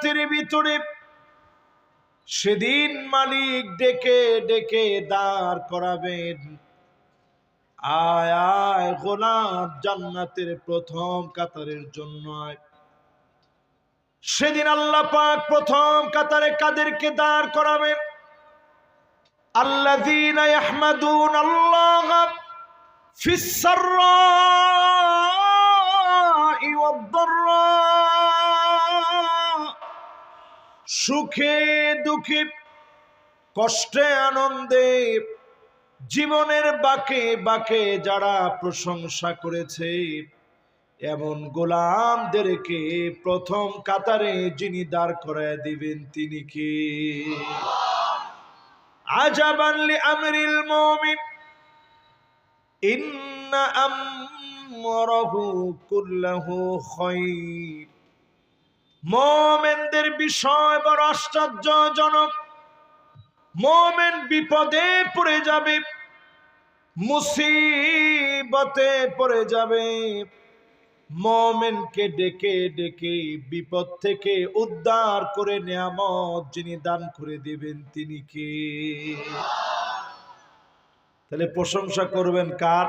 জান্নাতের ভিতরে সেদিন মালিক ডেকে ডেকে দাঁড় করাবেন, আয় আয় গোলাম জান্নাতের প্রথম কাতারের জন্য আয়। সেদিন আল্লাহ পাক প্রথম কাতারে কাদেরকে দাঁড় করাবেন? আল্লাযীনা ইয়াহমাদুনাল্লাহ ফিস সাররাই ওয়াদ-দাররা, সুখে দুঃখে কষ্টে আনন্দে জীবনের বাঁকে বাঁকে যারা প্রশংসা করেছে এমন গোলামদেরকে প্রথম কাতারে যিনি দাঁড় করায় দিবেন তিনি কে? আজাবান লিআমরিল মুমিন ইন্না আমরাহু কুল্লাহু খায়র। মুমিনদের বিষয় বড় আশ্চর্যজনক। মুমিন বিপদে পড়ে যাবে, মুসিবতে পড়ে যাবে, মুমিনকে ডেকে ডেকে বিপদ থেকে উদ্ধার করে নিয়ামত যিনি দান করে দিবেন তিনি কে? তাহলে প্রশংসা করবেন কার?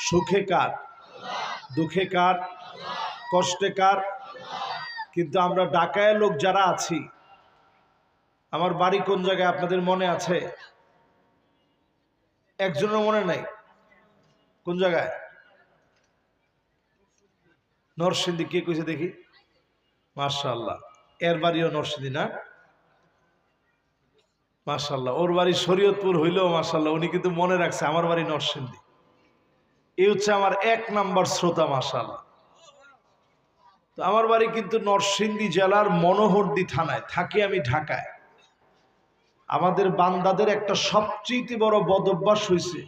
সুখে কার? দুঃখে কার? কষ্টে কার? কিন্তু আমরা ঢাকায় লোক যারা আছি, আমার বাড়ি কোন জায়গায় আপনাদের মনে আছে? একজনের মনে নাই। কোন জায়গায়? নরসিংদী। কে কইছে দেখি? মাশাআল্লাহ, এর বাড়িও নরসিংদী না? মাশাআল্লাহ। ওর বাড়ি শরীয়তপুর হইলেও মাশাআল্লাহ উনি কিন্তু মনে রাখছে আমার বাড়ি নরসিংদী। এই হচ্ছে আমার 1 নাম্বার শ্রোতা। মাশাআল্লাহ। তো আমার বাড়ি কিন্তু নরসিংদী জেলার মনোহরদী থানায়, থাকি আমি ঢাকায়। আমাদের বান্দাদের একটা সবচেয়ে বড় বদভ্যাস হয়েছে,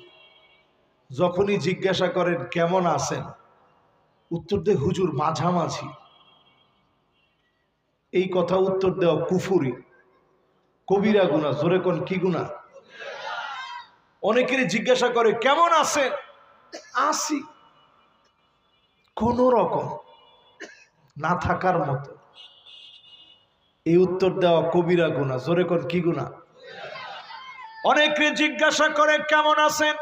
যখনই জিজ্ঞাসা করেন কেমন আছেন, উত্তর দেয় হুজুর মাঝামাঝি। এই কথা উত্তর দেওয়া কুফরি, কবিরা গুনাহ। জোরে কোন কি গুনাহ? অনেকেরই জিজ্ঞাসা করে কেমন আছেন, আছি কোন রকম, না থাকার মতো। এই উত্তর দেওয়া কবিরা গুনাহ। জোরে কোন কি গুনাহ? অনেকে জিজ্ঞাসা করে কেমন আছেন,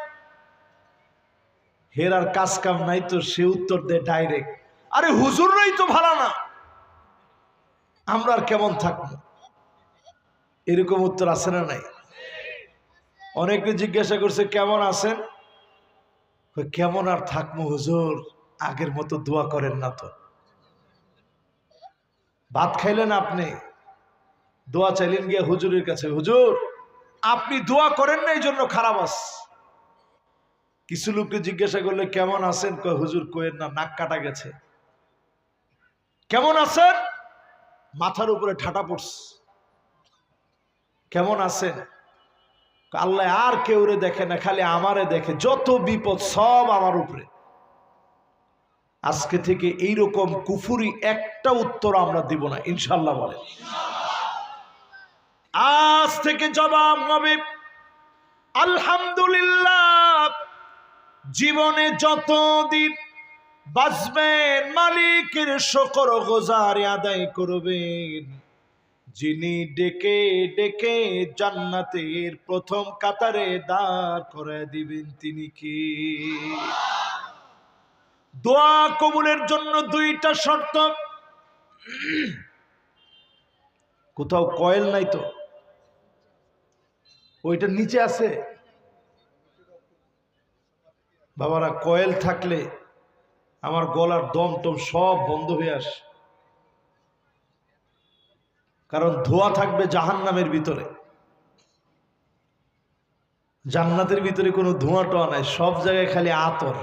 হেরার কাজ কাম নাই তো সে উত্তর দেয় ডাইরেক্ট, আরে হুজুররাই তো ভালো না, আমরা আর কেমন থাকবো। এরকম উত্তর আছে না নাই? অনেকে জিজ্ঞাসা করছে কেমন আছেন, কেমন আর থাকবো হুজুর, আগের মতো দোয়া করেন না তো। ভাত খাইলেন আপনি, দোয়া চাইলেন গিয়া হুজুরের কাছে, হুজুর আপনি দোয়া করেন না এই জন্য খারাপ আছে। কিছু লোককে জিজ্ঞাসা করলে কেমন আছেন, কয় হুজুর কইেন না, নাক কাটা গেছে। কেমন আছেন, মাথার উপরে ঠাটা পড়ছে। কেমন আছেন, আল্লাহ আর কেউরে দেখে না, খালি আমারে দেখে, যত বিপদ সব আমার উপরে। আজকে থেকে এইরকম কুফুরি একটা উত্তর আমরা দিব না ইনশাআল্লাহ। বলে আজ থেকে জবাব হবে আলহামদুলিল্লাহ। জীবনে যতদিন বাঁচবেন মালিকের শুকর গুজারি আদায় করবেন, যিনি ডেকে ডেকে জান্নাতের প্রথম কাতারে দাঁড় করে দিবেন তিনি কি? দোয়া কবুলের জন্য 2টা শর্ত। কোথাও কয়েল নাই তো, ওইটা নিচে আছে বাবারা। কয়েল থাকলে আমার গলার দম টম সব বন্ধ হয়ে আসে, কারণ ধোয়া থাকবে জাহান্নামের ভিতরে। জান্নাতের ভিতরে কোনো ধোঁয়া টোয়া নাই, সব জায়গায় খালি আতর।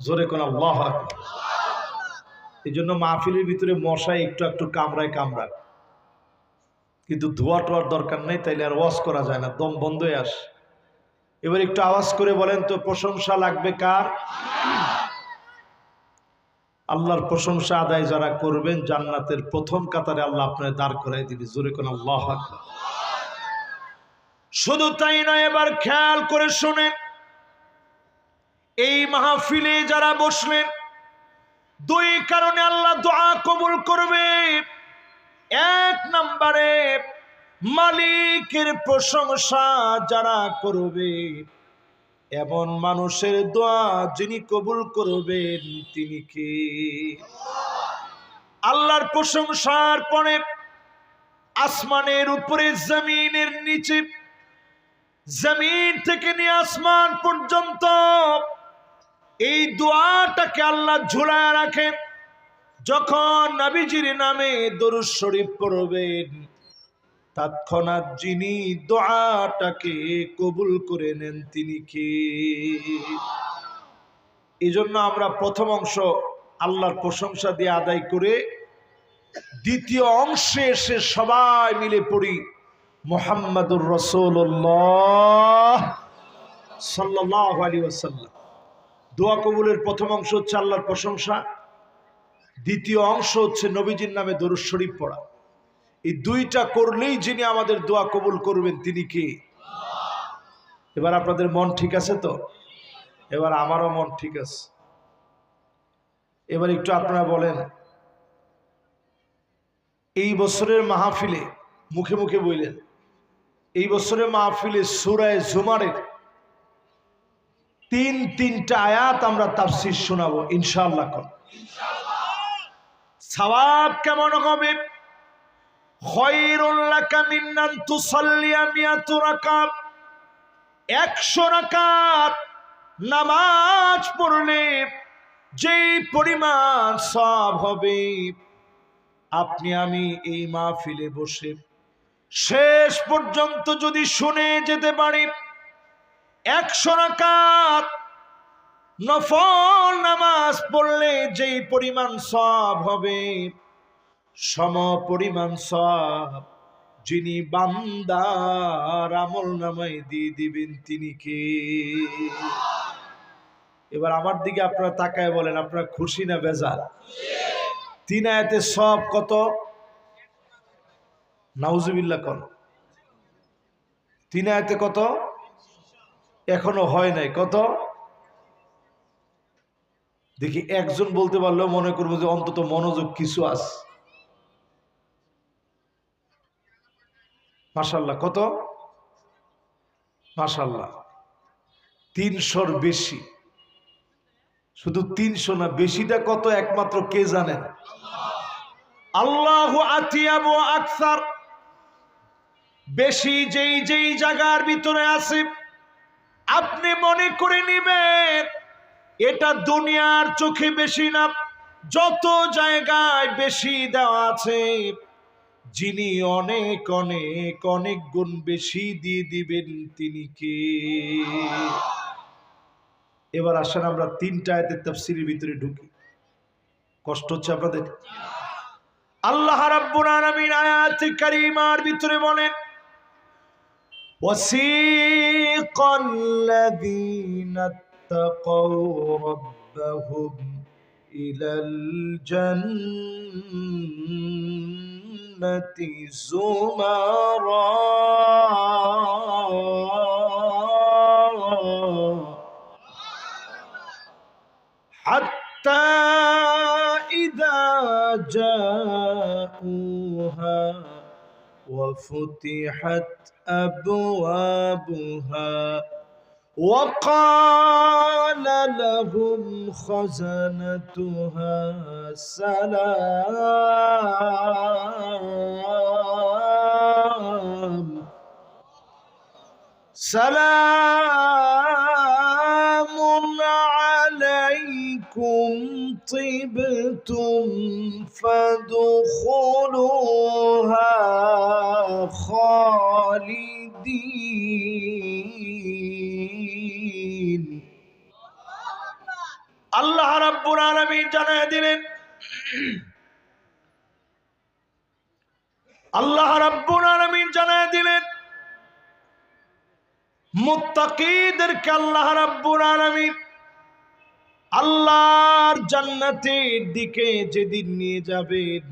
জোরে কোন আল্লাহু আকবার। এই জন্য মাহফিলের ভিতরে মশাই একটু একটু কামড়ায় কামড়ায়, কিন্তু ধোয়া টোয়ার দরকার নেই, তাইলে আর ওয়াজ করা যায় না, দম বন্ধ হয়ে আসে। এবার একটু আওয়াজ করে বলেন তো, প্রশংসা লাগবে কার? আল্লাহর প্রশংসা আদায় যারা করবেন জান্নাতের প্রথম কাতারে আল্লাহ আপনার দাঁড় করাই দিবে। জোরে কোন আল্লাহু আকবার। শুধু তাই নয়, এবার খেয়াল করে শুনেন, এই মাহফিলে যারা বসলেন 2 কারণে আল্লাহ দোয়া কবুল করবে। এক নম্বরে মালিকের প্রশংসা যারা করবে, এমন মানুষের দোয়া যিনি কবুল করবেন তিনি কে? আল্লাহর প্রশংসার পরে আসমানের উপরে, জমিনের নিচে, জমিন থেকে নিয়ে আসমান পর্যন্ত এই দোয়াটাকে আল্লাহ ঝুলায় রাখেন। যখন নবীজির নামে দরুদ শরীফ পড়বেন, তৎক্ষণাৎ যিনি দোয়াটাকে কবুল করে নেন তিনি কে? এই জন্য আমরা প্রথম অংশ আল্লাহর প্রশংসা দিয়ে আদায় করে দ্বিতীয় অংশে এসে সবাই মিলে পড়ি মুহাম্মাদুর রাসূলুল্লাহ সাল্লাল্লাহু আলাইহি ওয়াসাল্লাম। দোয়া কবুলের প্রথম অংশ হচ্ছে আল্লাহর প্রশংসা, দ্বিতীয় অংশ হচ্ছে নবীজির নামে দরুদ শরীফ পড়া। এই দুইটা করলেই যিনি আমাদের দোয়া কবুল করবেন তিনি কে? এবার আপনাদের মন ঠিক আছে তো? এবার আমারও মন ঠিক আছে। এবার একটু আপনারা বলেন, এই বছরের মাহফিলে মুখে মুখে বললেন, এই বছরের মাহফিলে সূরা জুমারের তিনটা আয়াত আমরা তাফসীর শোনাবো ইনশাআল্লাহ। সওয়াব কেমন হবে? খায়রুল লাকা মিন আন তুসাল্লিয়া মিয়াতু রাকাত, 100 রাকাত নামাজ পড়লে যেই পরিমাণ সওয়াব হবে, আপনি আমি এই মাহফিলে বসে শেষ পর্যন্ত যদি শুনে যেতে পারি, 100 রাকাত নফল নামাজ পড়লে যেই পরিমাণ সওয়াব হবে, সম পরিমাণ সওয়াব যিনি বান্দার আমল নামায় দিয়ে দিবেন তিনি কে? এবার আমার দিকে আপনারা তাকায় বলেন, আপনারা খুশি না বেজার? 3 আয়াতে সওয়াব কত? নাউজুবিল্লাহ কোন 3 আয়াতে কত? এখনো হয় নাই। কত? দেখি একজন বলতে পারলেও মনে করবো যে অন্তত মনোযোগ কিছু আছে। মাশাআল্লাহ। কত? মাশাআল্লাহ 300-র বেশি। শুধু 300 না, বেশিটা কত একমাত্র কে জানেন? আল্লাহু আতিয়াবু আকসার। বেশি যেই যেই জায়গার ভিতরে আছে আপনি মনে করে নিবেন এটা দুনিয়ার চোখে বেশি না, যত জায়গায় বেশি দেওয়া আছে যিনি অনেক অনেক অনেক গুণ বেশি দিয়ে দিবেন তিনি কে? এবার আসেন আমরা 3টা আয়াতের তাফসীরের ভিতরে ঢুকি। কষ্ট হচ্ছে আপনাদের? আল্লাহ রাব্বুল আলামিন আয়াতে কারিমার ভিতরে বলেন, ওয়াসিকাল্লাযীনা ইত্তাকাউ রাব্বাহুম ইলাল জান্নাতি যুমারা হাত্তা ইযা জাউহা وفتحت أبوابها وقال لهم خزنتها سلام عليكم طبتم فادخلوها خالدين। আল্লাহ রাব্বুল আলামিন জানায় দিলেন, আল্লাহ রাব্বুল আলামিন জানায় দিলেন মুত্তাকীদেরকে আল্লাহ রাব্বুল আলামিন আল্লাহর জান্নাতের দিকে যেদিন নিয়ে যাবেন,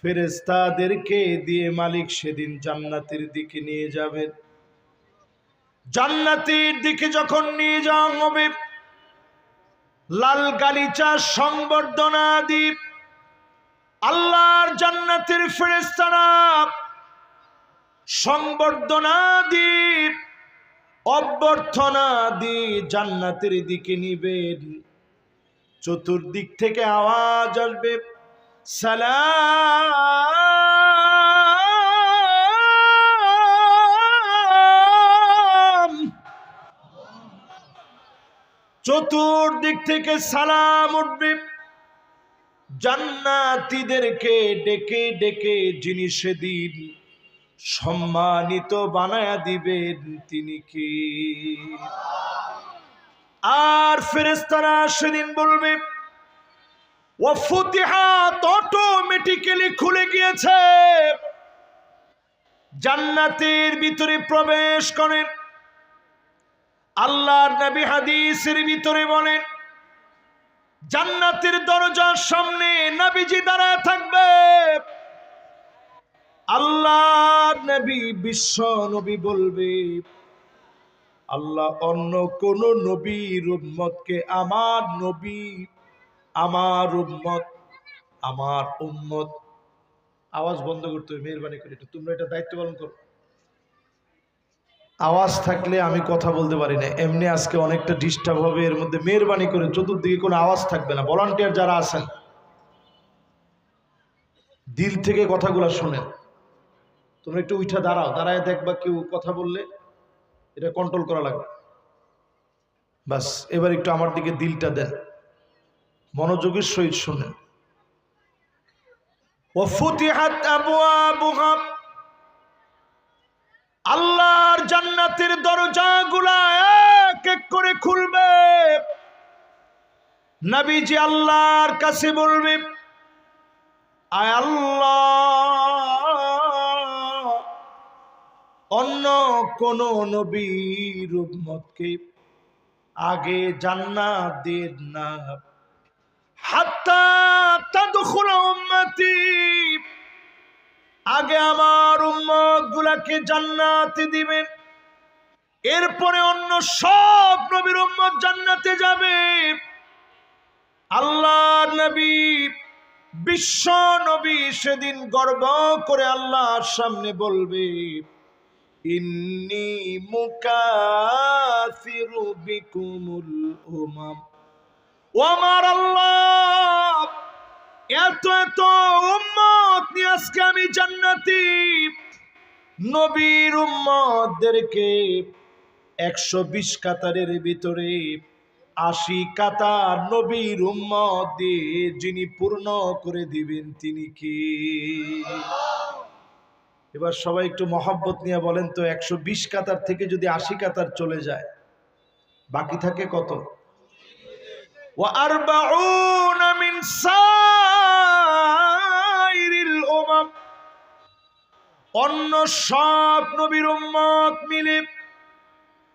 ফেরেশতাদেরকে দিয়ে মালিক সেদিন জান্নাতের দিকে নিয়ে যাবেন। জান্নাতের দিকে যখন নিয়ে যাওয়া হবে, লাল গালিচা সংবর্ধনা দ্বীপ আল্লাহর জান্নাতের ফেরেশতারা সংবর্ধনা দিয়ে অভ্যর্থনা দিয়ে জান্নাতের দিকে নিবেন। চতুর্দিক থেকে আওয়াজ আসবে, সালাম। চতুর্দিক থেকে সালাম উঠবে। জান্নাতীদেরকে ডেকে ডেকে যিনি সেদিন সম্মানিত বানায়া দিবেন তিনি কি? আর ফেরেশতারা সেদিন বলবে, ওয়াফুতিহাত, অটোমেটিক্যালি খুলে গিয়েছে। জান্নাতের ভিতরে প্রবেশ করেন। আল্লাহর নবী হাদিসের ভিতরে বলেন, জান্নাতের দরজার সামনে নবীজি দাঁড়ায় থাকবে। আল্লাহর নবী বিশ্ব নবী বলবে, আল্লাহ অন্য কোন নবীর উম্মতকে আমার নবী, আমার উম্মত, আমার উম্মত। আওয়াজ বন্ধ করতে হবে, মেহরবানি করে একটু তোমরা এটা দায়িত্ব পালন করো। আওয়াজ থাকলে আমি কথা বলতে পারি না, এমনি আজকে অনেকটা ডিস্টার্ব হবে। এর মধ্যে মেহরবানি করে চতুর্দিকে কোনো আওয়াজ থাকবে না। ভলান্টিয়ার যারা আছেন দিল থেকে কথাগুলো শুনেন। তোমরা একটু উঠা দাঁড়াও, দাঁড়ায় দেখবা কেউ কথা বললে এটা কন্ট্রোল করা লাগবে। বাস এবার একটু আমার দিকে দিলটা দেন, মনোযোগের সহিত শুনেন। ওয়াফুতিহাত আবওয়াবুহা, আল্লাহর জান্নাতের দরজাগুলা এক এক করে খুলবে। নবীজি আল্লাহর কাছে বলবে, আয় আল্লাহ, অন্য কোন নবীর উম্মতকে আগে জান্নাত দেন না, হাত্তা তাদখুল উম্মতি, আগে আমার উম্মত গুলাকে জান্নাতে দিবেন, এরপরে অন্য সব নবীর উম্মত জান্নাতে যাবে। আল্লাহর নবী বিশ্ব নবী সেদিন গর্ব করে আল্লাহর সামনে বলবে, ইন্নী মুকাসিরু বিকুমুল উমাম, ও আমার আল্লাহ, এত এত উম্মত নিয়ে আজকে আমি জান্নাতি নবীর উম্মতদেরকে 120 কাতারের ভিতরে 80 কাতার নবীর উম্মত দিয়ে যিনি পূর্ণ করে দিবেন তিনি কি? এবার সবাই একটু মহব্বত নিয়ে বলেন তো, 120 কাতার থেকে যদি 80 কাতার চলে যায় বাকি থাকে কত? وَأَرْبَعُونَ مِنْ سَائِرِ الْأُمَمِ, অন্য সব নবীর উম্মত মিলে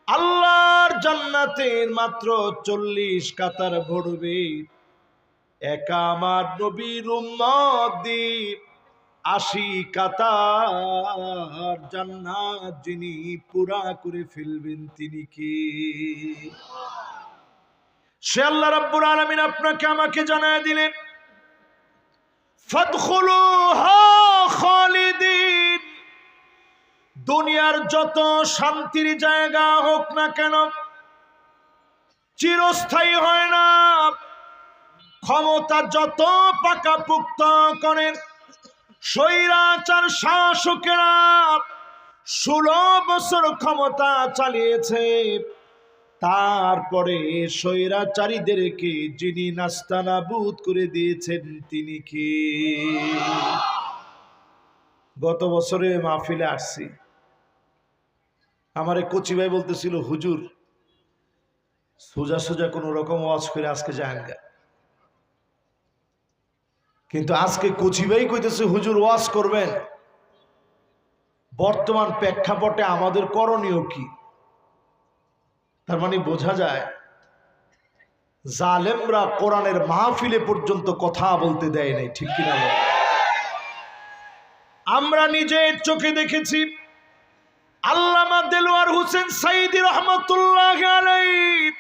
আল্লাহর জান্নাতের মাত্র 40 কাতার ভরবে। একা আমার নবীর উম্মত দিয়ে 80 কাতার জান্নাত যিনি পুরা করে ফেলবেন তিনি কি? সে আল্লাহ রাব্বুল আলামিন আপনাকে আমাকে জানায় দিলেন, ফাদখুলুহা খালিদিন, দুনিয়ার যত শান্তির জায়গা হোক না কেন চিরস্থায়ী হয় না। ক্ষমতা যত পাকাপোক্ত করেন স্বৈরাচার শাসকেরা 16 বছর ক্ষমতা চালিয়েছে, তারপরে স্বৈরাচারীদেরকে যিনি নাস্তানাবুদ করে দিয়েছেন তিনি কি? গত বছরে মাহফিলে আসছি, আমারে কচি ভাই বলতেছিল, হুজুর সোজা সোজা কোন রকম ওয়াজ করে আজকে যান গা। কিন্তু আজকে কচি ভাই কইতেছে, হুজুর ওয়াজ করবেন, বর্তমান প্রেক্ষাপটে আমাদের করণীয় কি? তার মানে বোঝা যায় জালেমরা কোরআনের মাহফিলে পর্যন্ত কথা বলতে দেয় নাই, ঠিক কিনা? আমরা নিজের চোখে দেখেছি, আল্লামা দেলোয়ার হোসেন সাইদী রহমাতুল্লাহ আলাইহি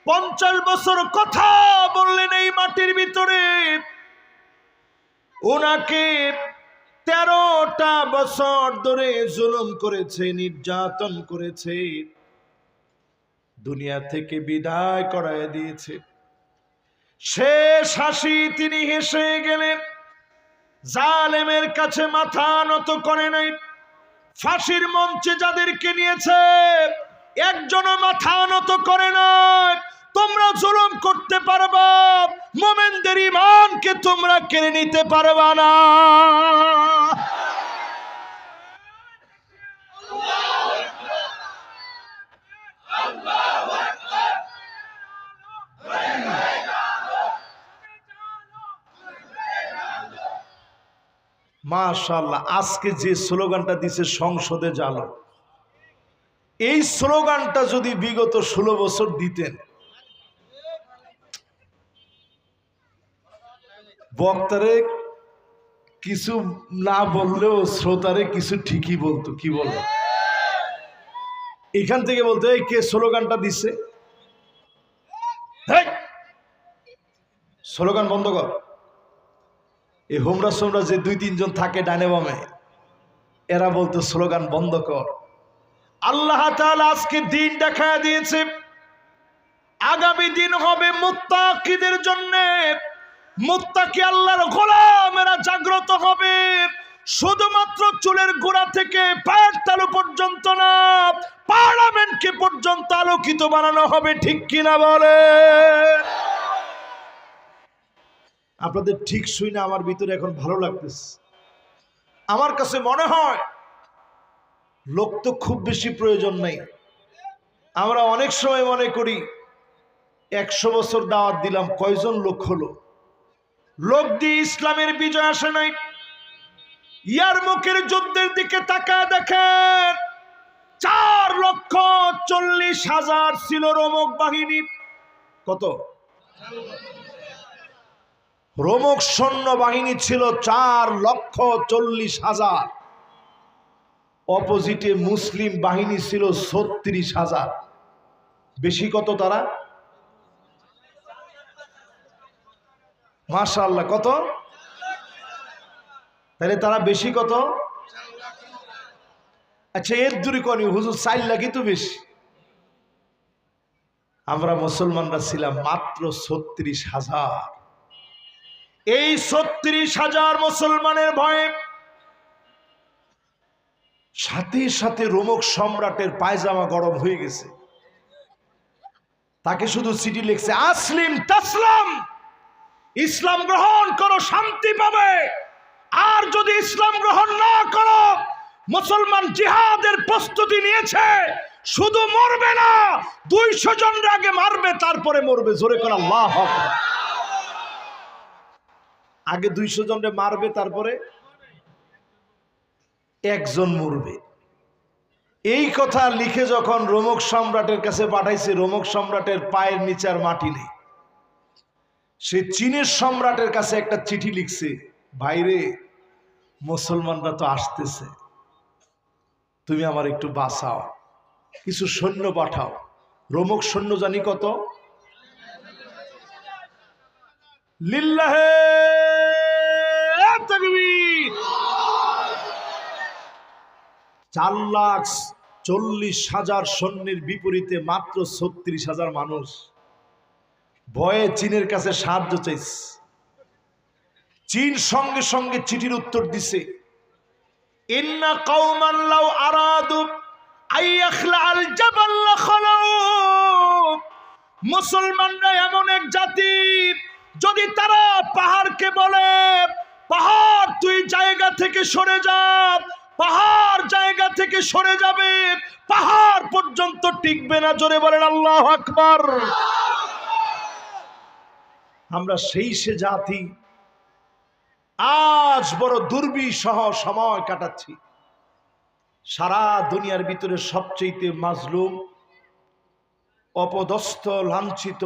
50 বছর কথা বললেন এই মাটির ভিতরে। ওনাকে 13টা বছর ধরে জুলুম করেছে, নির্যাতন করেছে, দুনিয়া থেকে বিদায় করায় দিয়েছে। শেষ হাসি তিনি হেসে গেলেন, জালেমের কাছে মাথা নত করে নাই। ফাঁসির মঞ্চে যাদেরকে নিয়েছে একজনও মাথা নত করে নাই। তোমরা জুলুম করতে পারবা, মুমিনদের ঈমানকে তোমরা কেড়ে নিতে পারবা না। মাশাআল্লাহ, আজকে যে স্লোগানটা দিছে সংসদে জালো, এই স্লোগানটা যদি বিগত 16 বছর দিতেন, বক্তারে কিছু না বললেও শ্রোতারে কিছু ঠিকই বলতো। কি বলতো? এখান থেকে বলতো এই কে স্লোগানটা দিছে, স্লোগান বন্ধ কর। এই হোমরা সোমরা যে 2-3 জন থাকে ডানে বামে, এরা বলতো স্লোগান বন্ধ কর। আল্লাহ তাআলা আজকে দিন দেখায় দিয়েছে, আগামী দিন হবে মুত্তাকিদের জন্য। মুত্তাকি আল্লাহর গোলামেরা জাগ্রত হবে, শুধুমাত্র চুলের গোড়া থেকে পায়ের তালু পর্যন্ত না, পার্লামেন্টকে পর্যন্ত আলোকিত বানানো হবে। ঠিক কিনা বলে? আপনাদের ঠিক শুনে আমার ভিতরে এখন ভালো লাগতেছে। আমার কাছে মনে হয় লোক তো খুব বেশি প্রয়োজন নাই। আমরা অনেক সময় মনে করি 100 বছর দাওয়াত দিলাম, কয়জন লোক হলো? লোক দিয়ে ইসলামের বিজয় আসে নাই। ইয়ারমুকের যুদ্ধের দিকে তাকায় দেখেন, 4,40,000 ছিল রোমক বাহিনী। কত? রোমক সৈন্য বাহিনী ছিল 4,40,000। অপোজিটে মুসলিম বাহিনী ছিল 36,000। বেশি কত তারা? মাশাআল্লাহ, কত? তাহলে তারা বেশি কত? আচ্ছা, এর দূরে কনি হুজুর 4 লাখই তো বেশি। আমরা মুসলমানরা ছিলাম মাত্র 36,000। এই 36,000 মুসলমানের ভয়ে সাথে সাথে রোমক সম্রাটের পায়জামা গরম হয়ে গেছে। তাকে শুধু চিঠি লিখছে, আসলিম তাসলাম, ইসলাম গ্রহণ করো, শান্তি পাবে। আর যদি ইসলাম গ্রহণ না করো, মুসলমান জিহাদের প্রস্তুতি নিয়েছে, শুধু মরবে না, 200 জনের আগে মারবে, তারপরে মরবে। জোরে করে আল্লাহু আকবার। আগে 200 জনরে মারবে, তারপরে একজন মরবে। এই কথা লিখে যখন রোমক সম্রাটের কাছে পাঠাইছে, রোমক সম্রাটের পায়ের নিচে আর মাটি নেই। সে চীনের সম্রাটের কাছে একটা চিঠি লিখছে, ভাইরে মুসলমানরা তো আসতেছে, তুমি আমার একটু বাঁচাও, কিছু সৈন্য পাঠাও। রোমক সৈন্য জানি কত? লিল্লাহে তাকবীর। 4,40,000 সৈন্যের বিপরীতে মাত্র 36,000 মানুষ। ভয়ে চীনের কাছে সাহায্য চাইছে। চীন সঙ্গে সঙ্গে চিঠির উত্তর দিছে, ইন্না কওমান লাউ আরাদু আইয়াখলা আল জাবাল লাখালাউ। মুসলমানরা এমন এক জাতি, যদি তারা পাহাড়কে বলে, পাহাড় তুই জায়গা থেকে সরে যা, পাহাড় জায়গা থেকে সরে যাবে, পাহাড় পর্যন্ত টিকবে না। জোরে বলেন আল্লাহু আকবার। আমরা সেই সে জাতি, আজ বড় দুর্বিষহ সময় কাটাচ্ছি। সারা দুনিয়ার ভিতরে সবচেয়ে মাজলুম, অপদস্থ, লাঞ্ছিত,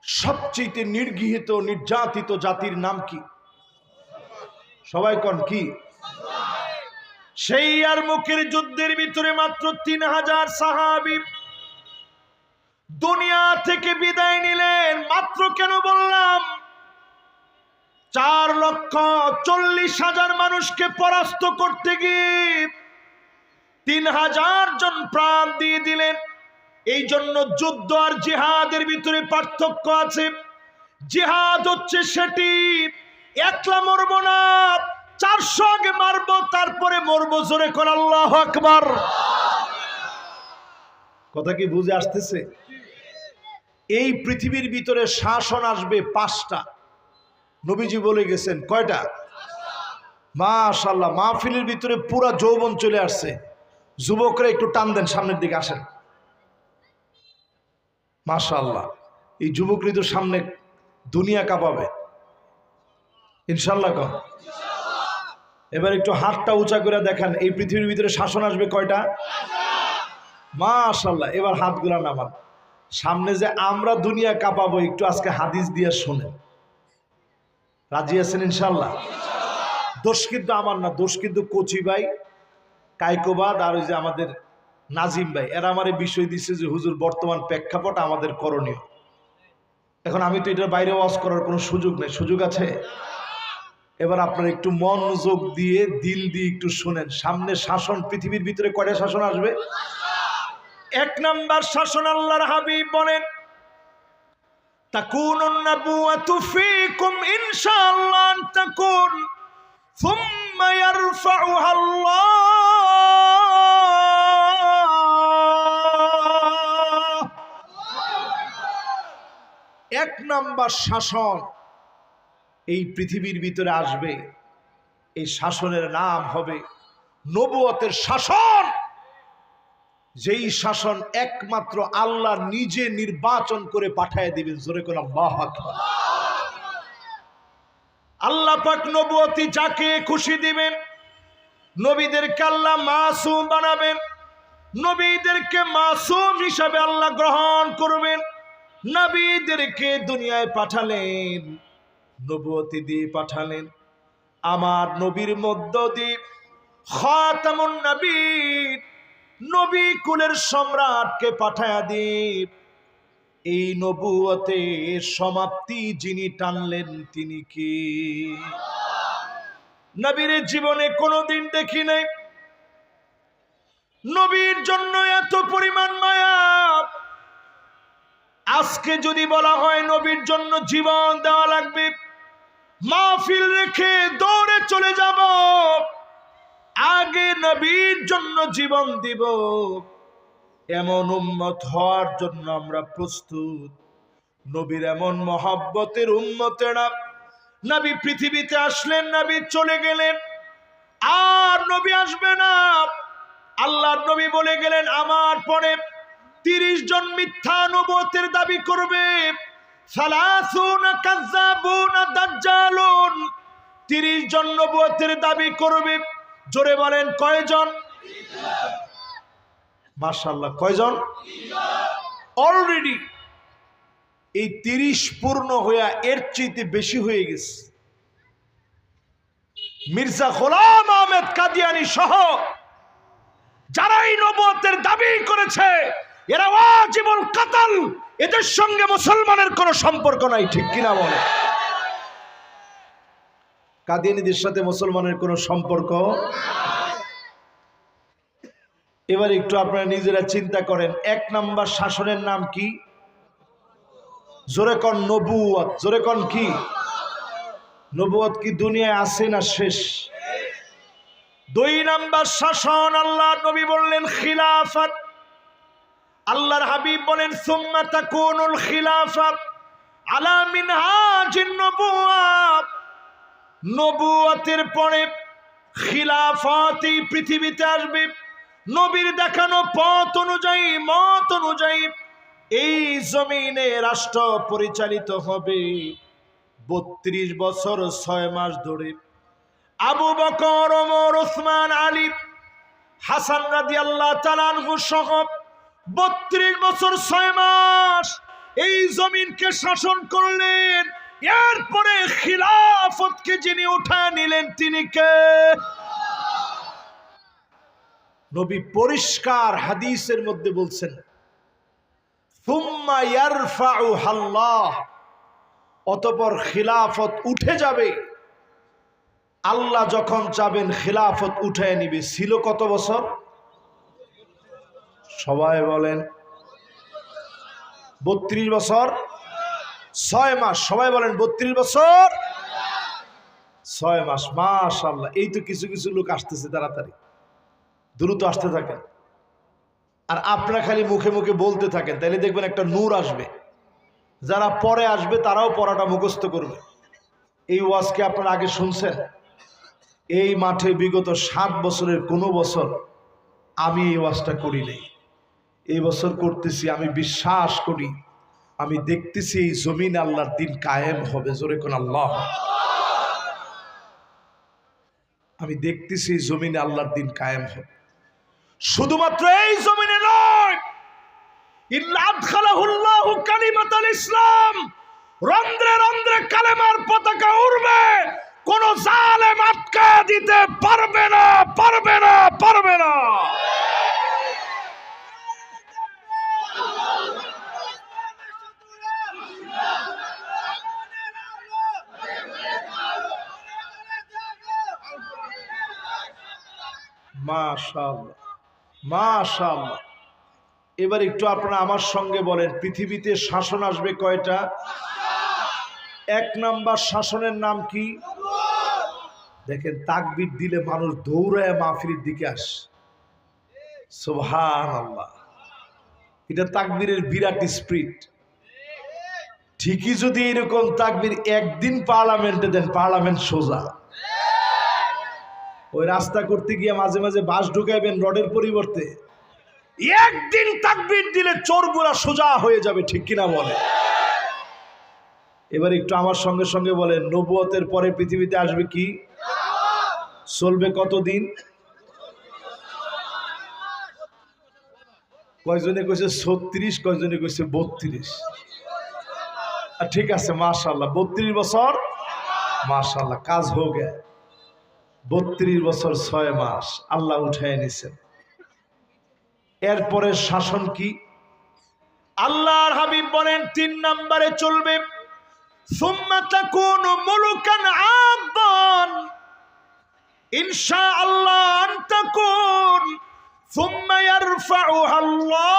সবচেয়ে নির্গৃহীত, নির্যাতিত জাতির নাম কি? সবাই কোন কি? সেই ইয়ারমুকের যুদ্ধের ভিতরে মাত্র 3,000 সাহাবী দুনিয়া থেকে বিদায় নিলেন। মাত্র কেন বললাম? 4,40,000 মানুষকে পরাস্ত করতে গিয়ে 3,000 জন প্রাণ দিয়ে দিলেন। এই জন্য যুদ্ধ আর জিহাদের ভিতরে পার্থক্য আছে। জিহাদ হচ্ছে সেটি একলা মরবো না, 400 আগে মারবো, তারপরে মরবো। জোরে করে আল্লাহু আকবার। কথা কি বুঝে আসতেছে? এই পৃথিবীর ভিতরে শাসন আসবে 5টা। নবীজি বলে গেছেন কয়টা? মাশাআল্লাহ, মাহফিলের ভিতরে পুরা যৌবন চলে আসছে। যুবকরা একটু টান দেন, সামনের দিকে আসেন। মাশাআল্লাহ, এই যুবকরা তো সামনে দুনিয়া কাঁপাবে ইনশাআল্লাহ। এবার একটু হাতটা উঁচা করে দেখান, এই পৃথিবীর ভিতরে শাসন আসবে কয়টা? মাশাআল্লাহ। এবার হাতগুলা নামান। সামনে যে আমরা দুনিয়া কাঁপাবো, একটু আজকে হাদিস দিয়ে শোনেন। রাজি আছেন ইনশাআল্লাহ? দোষ কিন্তু আমার না, দোষ কিন্তু কচি ভাই, কাইকোবাদ আর ওই যে আমাদের নাজিম ভাই, এরা আমার এই বিষয় দিচ্ছে যে হুজুর বর্তমান প্রেক্ষাপট আমাদের করণীয়। এখন আমি তো এটার বাইরে ওয়াজ করার কোনো সুযোগ নেই। সুযোগ আছে? এবার আপনারা একটু মনোযোগ দিয়ে দিল দিয়ে একটু শোনেন। সামনে শাসন, পৃথিবীর ভিতরে কয়টা শাসন আসবে? 1 নাম্বার শাসন আল্লাহর হাবিব বলেন, তাকুনুন নাবুওয়াতু ফীকুম ইনশাআল্লাহ আন তাকুন সুম্মা ইয়ারফাউহা আল্লাহ। 1 নাম্বার শাসন এই পৃথিবীর ভিতরে আসবে। এই শাসনের নাম হবে নবুয়তের শাসন। যেই শাসন একমাত্র আল্লাহ নিজে নির্বাচন করে পাঠিয়ে দিবেন। জোরে করে আল্লাহু আকবার। আল্লাহ পাক নবুয়তি যাকে খুশি দিবেন। নবীদেরকে আল্লাহ মাসুম বানাবেন, নবীদেরকে মাসুম হিসাবে আল্লাহ গ্রহণ করবেন। নবীদেরকে দুনিয়ায় পাঠালেন, নবুয়তি দিয়ে পাঠালেন। আমার নবীর মধ্য দিয়ে খাতামুন নবীন, নবী কুলের সম্রাটকে পাঠায়া দিয়ে এই নবুয়তের সমাপ্তি যিনি টানলেন তিনি কি? নবীর জীবনে কোনোদিন দেখি নাই নবীর জন্য এত পরিমাণ মায়া। আজকে যদি বলা হয় নবীর জন্য জীবন দেওয়া লাগবে, মাহফিল রেখে দৌড়ে চলে যাব, আগে নবীর জন্য জীবন দিব। এমন উম্মত হওয়ার জন্য আমরা প্রস্তুত। নবীর এমন মহব্বতের উম্মতেরা, নবী পৃথিবীতে আসলেন, নবী চলে গেলেন, আর নবী আসবে না। আল্লাহর নবী বলে গেলেন আমার পরে 30 জন মিথ্যা নবুয়তের দাবি করবে। 30 জন নবুয়তের দাবি করবে। জোরে বলেন কয়জন? মাশাআল্লাহ, কয়জন? অলরেডি এই 30 পূর্ণ হইয়া এর চেয়ে বেশি হয়ে গেছে। মির্জা গোলাম আহমেদ কাদিয়ানী সহ যারাই নবুয়তের দাবি করেছে, এরা ওয়াজিবুল কাতল। এদের সঙ্গে মুসলমানের কোনো সম্পর্ক নাই, ঠিক কিনা বলে? কাদিয়ানীদের সাথে মুসলমানের কোনো সম্পর্ক। এবার একটু আপনারা নিজেরা চিন্তা করেন, 1 নাম্বার শাসনের নাম কি? জোরে কোন নবুয়ত। জোরে কোন কি? নবুয়ত কি দুনিয়ায় আছে না শেষ? 2 নাম্বার শাসন আল্লাহ নবী বললেন খিলাফত। আল্লাহর হাবিব বলেন সুম্মা তাকুনুল খিলাফাত আলা মিনহাজিন নবুওয়াত। নবুয়তের পরে খিলাফত এই পৃথিবীতে আসবে। নবীর দেখানো পথ অনুযায়ী, মত অনুযায়ী এই জমিনে রাষ্ট্র পরিচালিত হবে 32 বছর 6 মাস ধরে। আবু বকর, ওমর, ওসমান, আলী, হাসান রাদিয়াল্লাহু তাআলা আনহু সহ 32 বছর 6 মাস এই জমিনকে শাসন করলেন। এরপরে খিলাফতকে যিনি উঠা নিলেন তিনি কে? নবী পরিষ্কার হাদিসের মধ্যে বলছেন সুম্মা ইয়ারফাউহা আল্লাহ। অতঃপর খিলাফত উঠে যাবে। আল্লাহ যখন চাবেন খিলাফত উঠায় নিবে। ছিল কত বছর? সবাই বলেন 32 বছর 6 মাস। সবাই বলেন 32 বছর 6 মাস। মাশাআল্লাহ। এই তো কিছু কিছু লোক আসতেছে, তাড়াতাড়ি দ্রুত আসতে থাকেন। আর আপনারা খালি মুখে মুখে বলতে থাকেন, তাইলে দেখবেন একটা নূর আসবে। যারা পরে আসবে তারাও পড়াটা মুখস্থ করবে। এই ওয়াজকে আপনারা আগে শুনছেন? এই মাঠে বিগত 7 বছরের কোনো বছর আমি এই ওয়াজটা করি নাই। এই বছর করতেছি। আমি বিশ্বাস করি, আমি দেখতেছি এই জমিনে আল্লাহর দিন কায়েম হবে। জোরে কোন আল্লাহ। আমি দেখতেছি এই জমিনে আল্লাহর দিন কায়েম হবে। শুধুমাত্র এই জমিনে নয়, ইসলাম রন্ধ্রে রন্ধ্রে কালেমার পতাকা উড়বে। কোন জালেম আটকা দিতে পারবে না, পারবে না, পারবে না। মাশাআল্লাহ, মাশাআল্লাহ। এবার একটু আপনারা আমার সঙ্গে বলেন, পৃথিবীতে শাসন আসবে কয়টা? 1 নাম্বার শাসনের নাম কি? দেখেন, তাকবীর দিলে মানুষ দৌড়ায় মাহফিলের দিকে আসে। সুবহানাল্লাহ। এটা তাকবীরের বিরাট স্পিরিট। ঠিকই যদি এরকম তাকবীর একদিন পার্লামেন্টে দেন, পার্লামেন্ট সোজা। ওই রাস্তা করতে গিয়ে মাঝে মাঝে বাস ঢুকাইবেন রডের পরিবর্তে। একদিন তাকবীর দিলে চোরগুলা সোজা হয়ে যাবে, ঠিক কিনা বলে? এবার একটু আমার সঙ্গে সঙ্গে বলেন, নবুয়তের পরে পৃথিবীতে আসবে কি? চলবে কতদিন? কয়জনে কইছে 36, কয়জনে কইছে 32। ঠিক আছে, মাশাআল্লাহ। 32 বছর, মাশাআল্লাহ, কাজ হয়ে গেছে। 32 বছর 6 মাস আল্লাহ উঠায় নিছেন। এরপরে শাসন কি? আল্লাহর হাবিব বলেন 3 নম্বরে চলবে, সুম্মা তাকুনু মুলুকান আদান ইনশাআল্লাহ আন তাকুন সুম্মা ইয়ারফাউহা আল্লাহ।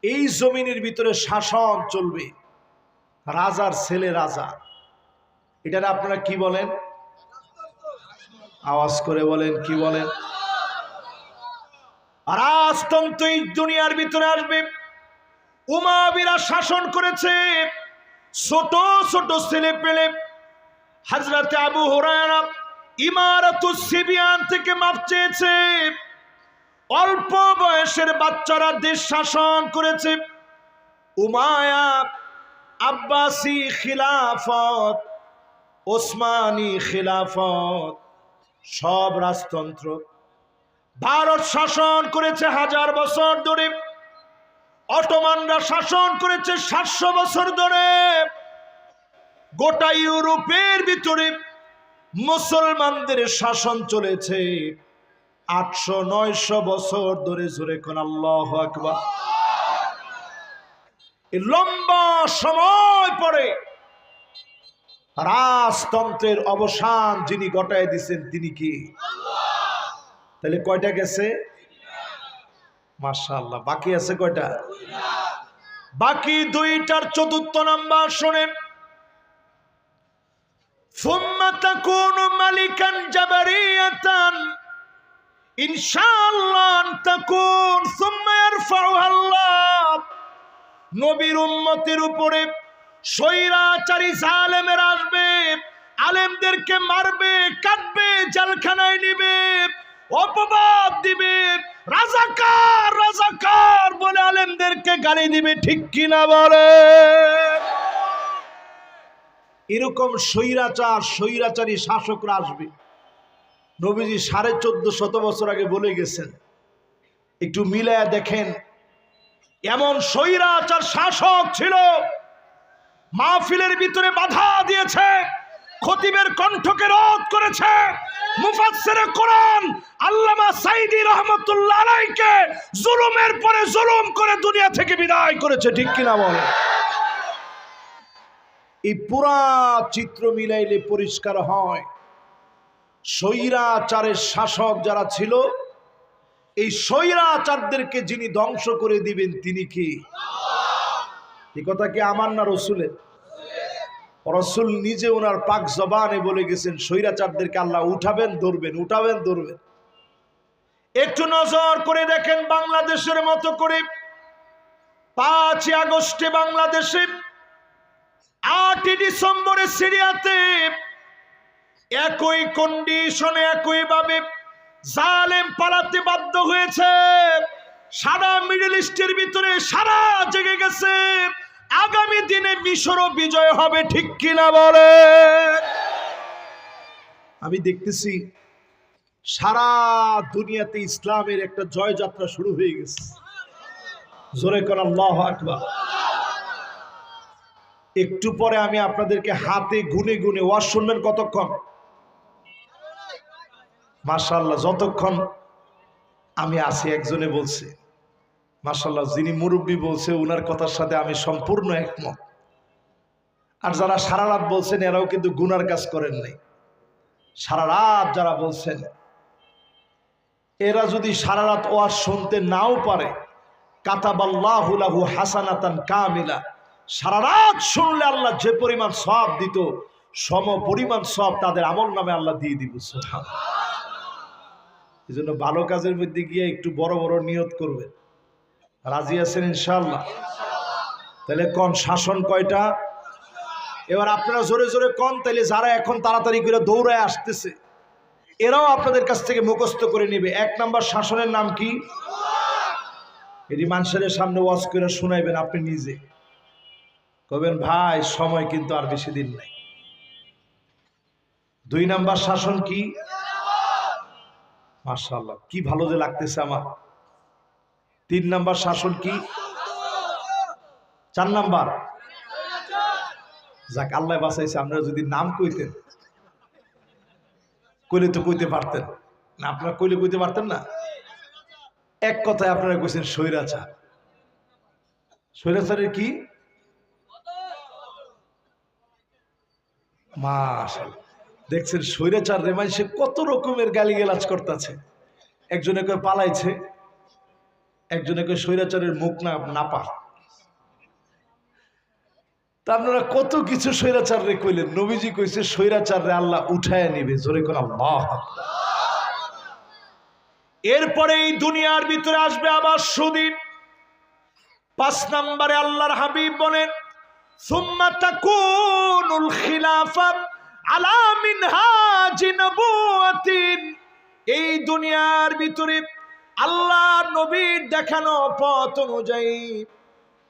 এই জমিনের ভিতরে শাসন চলবে, রাজার ছেলে রাজা। এটার আপনারা কি বলেন? আওয়াজ করে বলেন, কি বলেন? রাজতন্ত্র এই দুনিয়ার ভিতরে আসবে। উমাবিরা শাসন করেছে, ছোট ছোট ছেলে পেলে। হযরত আবু হুরায়রা ইমারাতুস সিবিয়ান থেকে মাপ চেয়েছে। অল্প বয়সের বাচ্চারা দেশ শাসন করেছে। উমায়া, আব্বাসী খিলাফত, ওসমানী খিলাফত, সব রাজতন্ত্র। ভারত শাসন করেছে 1000 বছর ধরে। অটোমানরা শাসন করেছে 700 বছর ধরে। গোটা ইউরোপের ভিতরে মুসলমানদের শাসন চলেছে 800-900 বছর ধরে। জোরে কোন আল্লাহু আকবার। এই লম্বা সময় পরে রাজতন্ত্রের অবসান যিনি ঘটায় দিচ্ছেন তিনি কি? তাহলে কয়টা গেছে? মাশাআল্লাহ। বাকি আছে কয়টা? বাকি 2টার 4র্থ নাম্বার শোনেন, সুম্মা তাকুনু মালিকান জাবারিয়াতান ইনশাআল্লাহ আন তাকুন সুম্মা ইয়ারফাউহা আল্লাহ। নবীর উম্মতের উপরে স্বৈরাচারী জালেমের আসবে, আলেমদেরকে মারবে, কাটবে, জেলখানায় নিবে, অপবাদ দিবে, রাজাকার রাজাকার বলে আলেমদেরকে গালি দিবে, ঠিক কিনা বলে? এরকম স্বৈরাচারী শাসকরা আসবে। নবীজি 1450 বছর আগে বলে গেছেন। একটু মিলায়া দেখেন, এমন স্বৈরাচার শাসক ছিল, মাহফিলের ভিতরে বাধা দিয়েছে, খতিবের কণ্ঠকে রোধ করেছে। মুফাসসিরে কোরআন আল্লামা সাইদি রহমাতুল্লাহ আলাইহিকে জুলুমের পরে জুলুম করে দুনিয়া থেকে বিদায় করেছে, ঠিক কিনা বলে? এই পুরা চিত্র মিলাইলে পরিষ্কার হয় স্বৈরাচারের শাসক যারা ছিল, এই স্বৈরাচারদেরকে যিনি ধ্বংস করে দিবেন তিনি কি? এই কথা কি আমার না রসুলের? রসুল নিজে ওনার পাক জবানে বলে গেছেন স্বৈরাচারদেরকে আল্লাহ উঠাবেন ধরবেন, উঠাবেন ধরবেন। একটু নজর করে দেখেন বাংলাদেশের মতো করে 5 আগস্টে বাংলাদেশে, 8 ডিসেম্বরে সিরিয়াতে একই কন্ডিশনে একইভাবে জালেম পালাতে বাধ্য হয়েছে। সারা মিডল ইস্টের ভিতরে সারা জেগে গেছে, আগামী দিনে মিশরও বিজয় হবে, ঠিক কিনা বলে? আমি দেখতেছি সারা দুনিয়াতে ইসলামের একটা জয়যাত্রা শুরু হয়ে গেছে। জোরে করে আল্লাহু আকবার। একটু পরে আমি আপনাদেরকে হাতে গুনে গুনে ওয়াজ শুনবেন। কতক্ষণ? মাশাআল্লাহ, যতক্ষণ আমি আছি। একজনে বলছে মাশাআল্লাহ, যিনি মুরব্বী বলছে ওনার কথার সাথে আমি সম্পূর্ণ একমত। আর যারা সারা রাত বলছেন এরাও কিন্তু গুনার কাজ করেন নাই। সারা রাত যারা বলছেন এরা যদি সারা রাত ওয়াজ শুনতে নাও পারে, কাতাবাল্লাহু লাহু হাসানাতান কামিলা, সারা রাত শুনলে আল্লাহ যে পরিমাণ সওয়াব দিত সম পরিমাণ সওয়াব তাদের আমল নামে আল্লাহ দিয়ে দিব। সুবহানাল্লাহ। এই জন্য ভালো কাজের মধ্যে গিয়ে একটু বড় বড় নিয়ত করবেন। রাজি আছেন ইনশাআল্লাহ? তাহলে কোন শাসন কয়টা? এবার আপনারা জোরে জোরে কোন, তাইলে যারা এখন তাড়াতাড়ি করে দৌড়ায় আসতেছে এরাও আপনাদের কাছ থেকে মুখস্থ করে নেবে। 1 নম্বর শাসনের নাম কি? এটি মানুষের সামনে ওয়াজ করে শোনাইবেন, আপনি নিজে কবেন ভাই সময় কিন্তু আর বেশি দিন নাই। 2 নম্বর শাসন কি? মাশাআল্লাহ, কি ভালো যে লাগতেছে আমার। 3 নম্বর শাসন কি? 4 নম্বর? যাক, আল্লাহ বাঁচাইছে। আপনারা যদি নাম কইতেন, কইলে তো কইতে পারতেন না। আপনারা কইলে কইতে পারতেন না। এক কথায় আপনারা কইছেন স্বৈরাচার। স্বৈরাচারের কি? মাশাআল্লাহ, দেখছেন স্বৈরাচার রে মানুষে কত রকমের গালিগালাজ করতেছে। একজনে কয় পালাইছে, একজনে কয় স্বৈরাচারের মুখ না নাপা। তা আপনারা কত কিছু স্বৈরাচার রে কইলেন। নবীজি কইছে স্বৈরাচার রে আল্লাহ উঠায় নিবে। জোরে কোন আল্লাহ। এরপরে এই দুনিয়ার ভিতরে আসবে আবার সুদিন। 5 নম্বরে আল্লাহর হাবিব বলেন সুম্মা তাকুনুল খিলাফা আলা মিনহাজি নবুওয়াতিন। এই দুনিয়ার ভিতরে আল্লাহ নবীর দেখানো পথ অনুযায়ী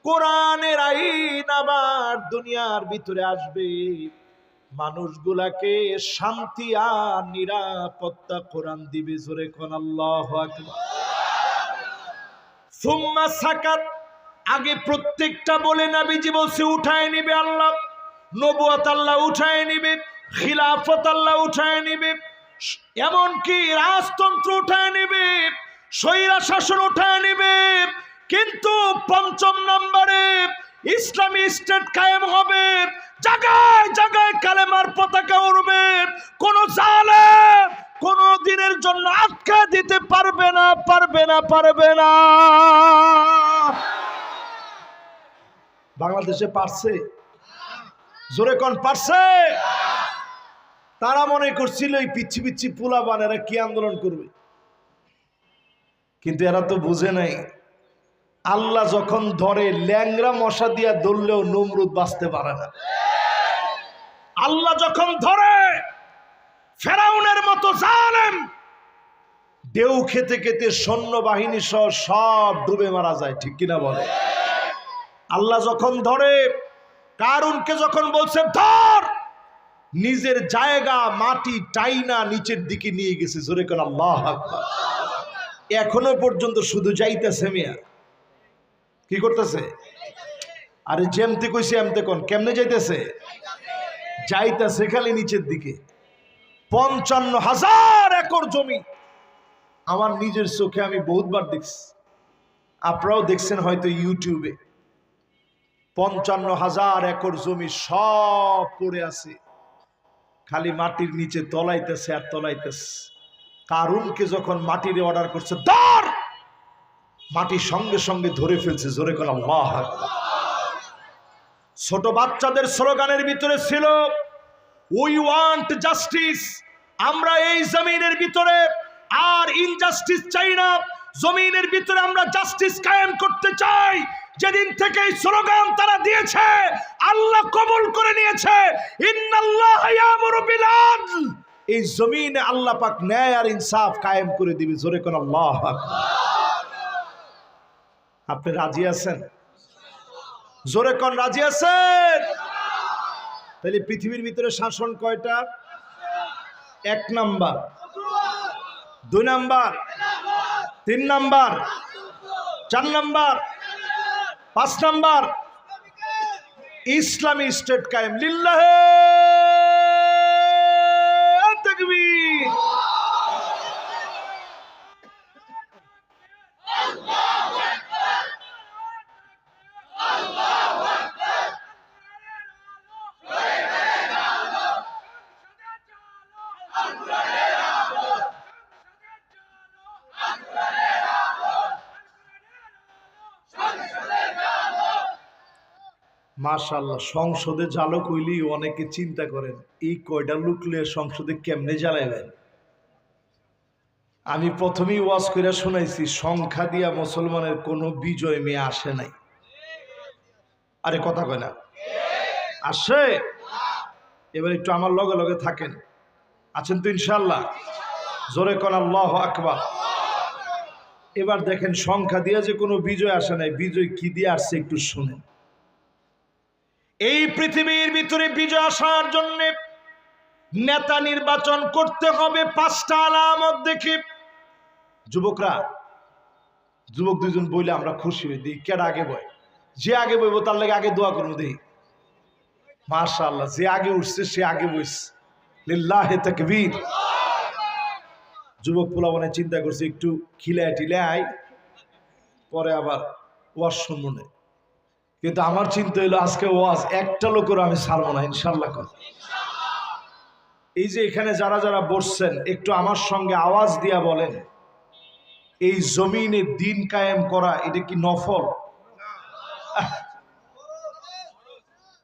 কোরআনের আইন আবার দুনিয়ার ভিতরে আসবে। মানুষগুলাকে শান্তি আর নিরাপত্তা কোরআন দিবে। জোরে কোন আল্লাহু আকবার। সুম্মা সাকাত, আগে প্রত্যেকটা বলে নবীজি বলছে উঠায় নিবে আল্লাহ। নবুয়ত আল্লাহ উঠায় নিবে, খিলাফত আল্লাহ উঠায় নিবে, এমনকি রাজতন্ত্র উঠায় নিবে, স্বৈরা শাসন উঠায় নিবে। কিন্তু 5 নম্বরে ইসলামী স্টেট কায়েম হবে। জায়গায় জায়গায় কালেমার পতাকা উড়বে। কোন জালেম কোন দিনের জন্য আটকা দিতে পারবে না, পারবে না, পারবে না। বাংলাদেশে পারছে? জোরে কোন পারছে? তারা মনে করছিল এই পিচ্ছি পিচ্ছি পোলাপান এরা কি আন্দোলন করবে, কিন্তু এরা তো বুঝে নাই আল্লাহ যখন ধরে ল্যাংরা মশা দিয়া ধরলেও নমরুদ বাঁচতে পারে না। আল্লাহ যখন ধরে ফেরাউনের মতো জালেম ঢেউ খেতে খেতে সৈন্যবাহিনী সহ সব ডুবে মারা যায়, ঠিক কিনা বলে? আল্লাহ যখন ধরে কারুনকে যখন বলছে ধর, নিজের জায়গা মাটি টাইনা নিচের দিকে নিয়ে গেছে। জোরে কোন আল্লাহু আকবার। এখনো পর্যন্ত শুধু যাইতেছে। মিয়া কি করতেছে? আরে যেমতে কইছে এমতে কোন, কেমনে যাইতেছে? যাইতেছে খালি নিচের দিকে। 55,000 একর জমি আমার নিজের চোখে আমি বহুতবার দেখছি, আপনারাও দেখছেন হয়তো ইউটিউবে। 55,000 একর জমি সব পড়ে আছে, খালি মাটির নিচে তলাইতেছে আর তলাইতেছে। কারুনকে যখন মাটির অর্ডার করছে ধর, মাটি সঙ্গে সঙ্গে ধরে ফেলছে। জোরে করে আল্লাহু আকবার। ছোট বাচ্চাদের স্লোগানের ভিতরে ছিল উই ওয়ান্ট জাস্টিস। আমরা এই জমিনের ভিতরে আর ইনজাস্টিস চাই না, জমিনের ভিতরে আমরা জাস্টিস কায়েম করতে চাই। যেদিন থেকে এই স্লোগান তারা দিয়েছে, আল্লাহ কবুল করে নিয়েছে। ইন্নাল্লাহা ইয়ামুরু বিল আদল, এই জমিনে আল্লাহ পাক ন্যায় আর ইনসাফ কায়েম করে দিবে। জোরে কোন আল্লাহু আকবার। আপনি রাজি আছেন? জোরে কোন রাজি আছেন? তাহলে পৃথিবীর ভিতরে শাসন কয়টা? 1 number, 2 number, 3 number, 4 number, 5 number ইসলামী স্টেট কায়েম। লিল্লাহে তাকবীর। মাশাআল্লাহ, সংসদে জ্বালো কইলি অনেকে চিন্তা করেন এই কয়টা লুকলে সংসদে কেমনে জ্বালাইবেন। আমি প্রথমেই ওয়াজ করে শুনাইছি, সংখ্যা দিয়া মুসলমানের কোনো বিজয় মেয়ে আসে নাই। আরে কথা কয় না, আসে? এবার একটু আমার লগে লগে থাকেন, আছেন তো ইনশাআল্লাহ? জোরে কোন আল্লাহু আকবার। এবার দেখেন সংখ্যা দিয়া যে কোনো বিজয় আসে নাই, বিজয় কি দিয়ে আসছে একটু শুনেন। এই পৃথিবীর ভিতরে বিজয় আসার জন্য নেতা নির্বাচন করতে হবে 5টা আলামত দেখে। যুবকরা, যুবক 2জন বইলে আমরা খুশি হই, দিই কেডা আগে বয়? যে আগে বইব তার লাগে আগে দোয়া করবো। দিই মাশাআল্লাহ, যে আগে উঠছে সে আগে বইছে। লিল্লাহে তাকবীর। যুবক পোলাবনে চিন্তা করছে একটু খিলায় টিলায় পরে আবার ওয়াজ শুনবো না, কিন্তু আমার চিন্তা হইলো আজকে ওয়াজ একটা লোকের আমি ছাড়বো না ইনশাআল্লাহ। এই যে এখানে যারা যারা বসছেন একটু আমার সঙ্গে আওয়াজ দিয়া বলেন, এই জমিনে দিন কায়েম করা এটা কি নফল?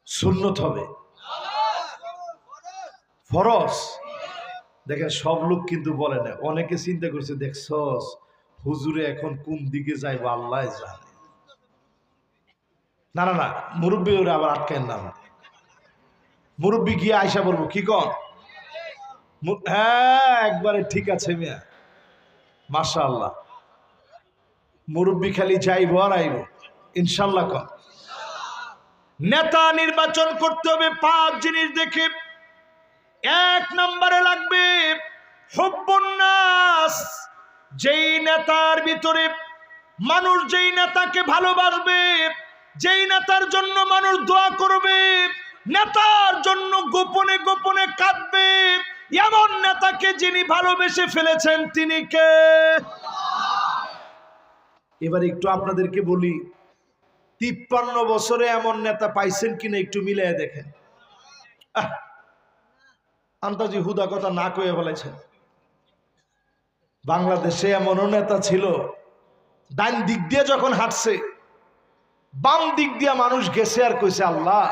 সুন্নত হবে, ফরজ। দেখেন সব লোক কিন্তু বলে না, অনেকে চিন্তা করছে দেখছস হুজুরে এখন কোন দিকে যাইব আল্লাহ জানে। না না না, মুরব্বী ওরা আবার আটকেন না। মুরব্বী গিয়ে আয়সা বলবো কি কন? হ্যাঁ একবারে ঠিক আছে মিয়া, মাশাআল্লাহ। মুরব্বী খালি যাইব আর আইব ইনশাআল্লাহ। কন নেতা নির্বাচন করতে হবে 5 জিনিস দেখে। 1 নম্বরে লাগবে হুব্বুন নাস। যেই নেতার ভিতরে মানুষ যেই নেতাকে ভালোবাসবে, যেই নেতার জন্য মানুষ দোয়া করবে, নেতার জন্য গোপনে গোপনে কাঁদবে, এমন নেতাকে যিনি ভালোবেসে ফেলেছেন তিনি কে? এবার একটু আপনাদেরকে বলি, 53 বছরে এমন নেতা পাইছেন কিনা একটু মিলিয়ে দেখেন। আন্তাজি হুদা কথা না কয়ে বলেছেন। বাংলাদেশে এমনও নেতা ছিল, ডান দিক দিয়ে যখন হাঁটছে বাম দিক দিয়ে মানুষ গেছে আর কইছে আল্লাহ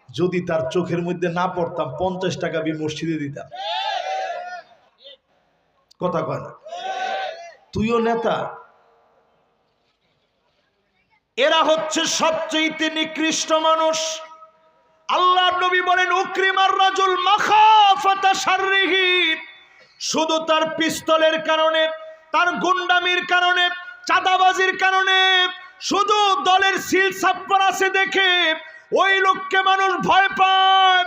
যদি তার চোখের মধ্যে না পড়তাম 50 টাকা মসজিদে দিতাম। কথা কয় না? তুইও নেতা। এরা হচ্ছে সবচেয়ে নিকৃষ্ট মানুষ। আল্লাহর নবী বলেন উকরিমার রাজুল মাখাফাতা শাররিহি। শুধু তার পিস্তলের কারণে, তার গুন্ডামির কারণে, চাঁদাবাজির কারণে, শুধু দলের সিল ছাপ্পর আছে দেখে ওই লোককে মানুষ ভয় পায়,